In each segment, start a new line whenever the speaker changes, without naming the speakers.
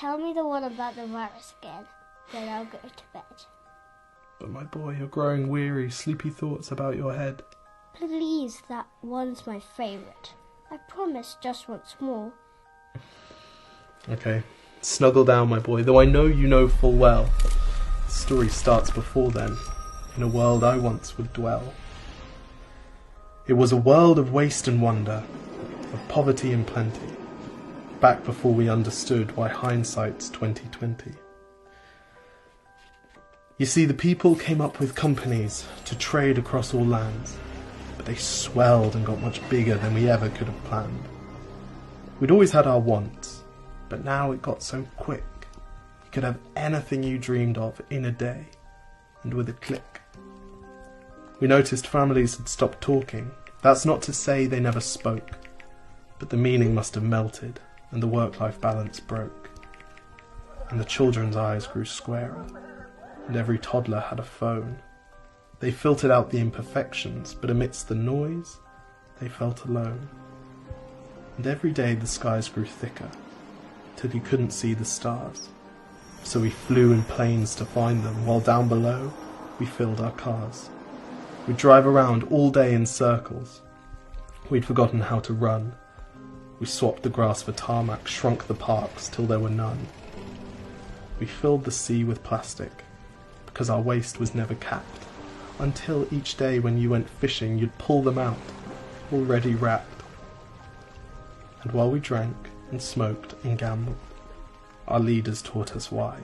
Tell me the one about the virus again, then I'll go to bed.
But my boy, you're growing weary, sleepy thoughts about your head.
Please, that one's my favourite. I promise just once more.
Okay, snuggle down, my boy, though I know you know full well. The story starts before then, in a world I once would dwell. It was a world of waste and wonder, of poverty and plenty, back before we understood why hindsight's 2020. You see, the people came up with companies to trade across all lands, but they swelled and got much bigger than we ever could have planned. We'd always had our wants, but now it got so quick. You could have anything you dreamed of in a day, and with a click. We noticed families had stopped talking. That's not to say they never spoke, but the meaning must have melted, and the work-life balance broke. And the children's eyes grew squarer, and every toddler had a phone. They filtered out the imperfections, but amidst the noise, they felt alone. And every day the skies grew thicker, till you couldn't see the stars. So we flew in planes to find them, while down below we filled our cars. We'd drive around all day in circles. We'd forgotten how to run. We swapped the grass for tarmac, shrunk the parks till there were none. We filled the sea with plastic, because our waste was never capped, until each day when you went fishing you'd pull them out, already wrapped. And while we drank and smoked and gambled, our leaders taught us why.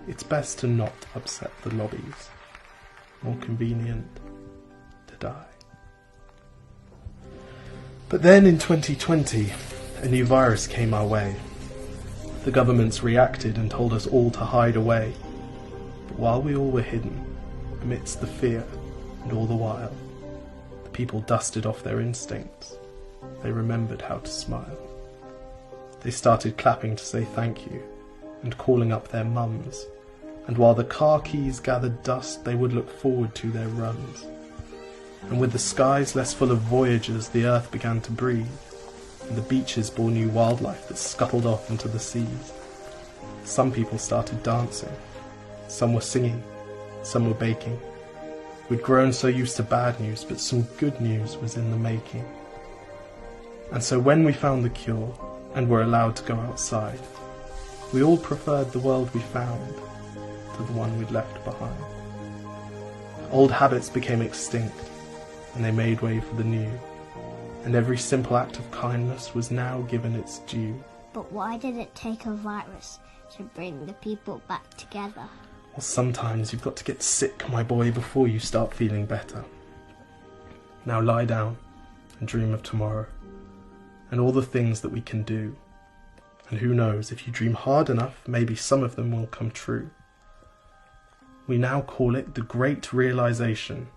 It's best to not upset the lobbies. More convenient to die. But then in 2020, a new virus came our way. The governments reacted and told us all to hide away. But while we all were hidden, amidst the fear and all the while, the people dusted off their instincts. They remembered how to smile. They started clapping to say thank you, and calling up their mums. And while the car keys gathered dust, they would look forward to their runs. And with the skies less full of voyagers, the earth began to breathe, and the beaches bore new wildlife that scuttled off into the seas. Some people started dancing, some were singing, some were baking. We'd grown so used to bad news, but some good news was in the making. And so when we found the cure, and were allowed to go outside, we all preferred the world we found to the one we'd left behind. Old habits became extinct, and they made way for the new, and every simple act of kindness was now given its due.
But why did it take a virus to bring the people back together?
Well, sometimes you've got to get sick, my boy, before you start feeling better. Now lie down and dream of tomorrow, and all the things that we can do. And who knows, if you dream hard enough, maybe some of them will come true. We now call it the Great Realization.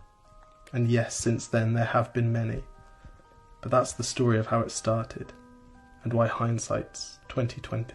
And yes, since then there have been many. But that's the story of how it started, and why hindsight's 2020.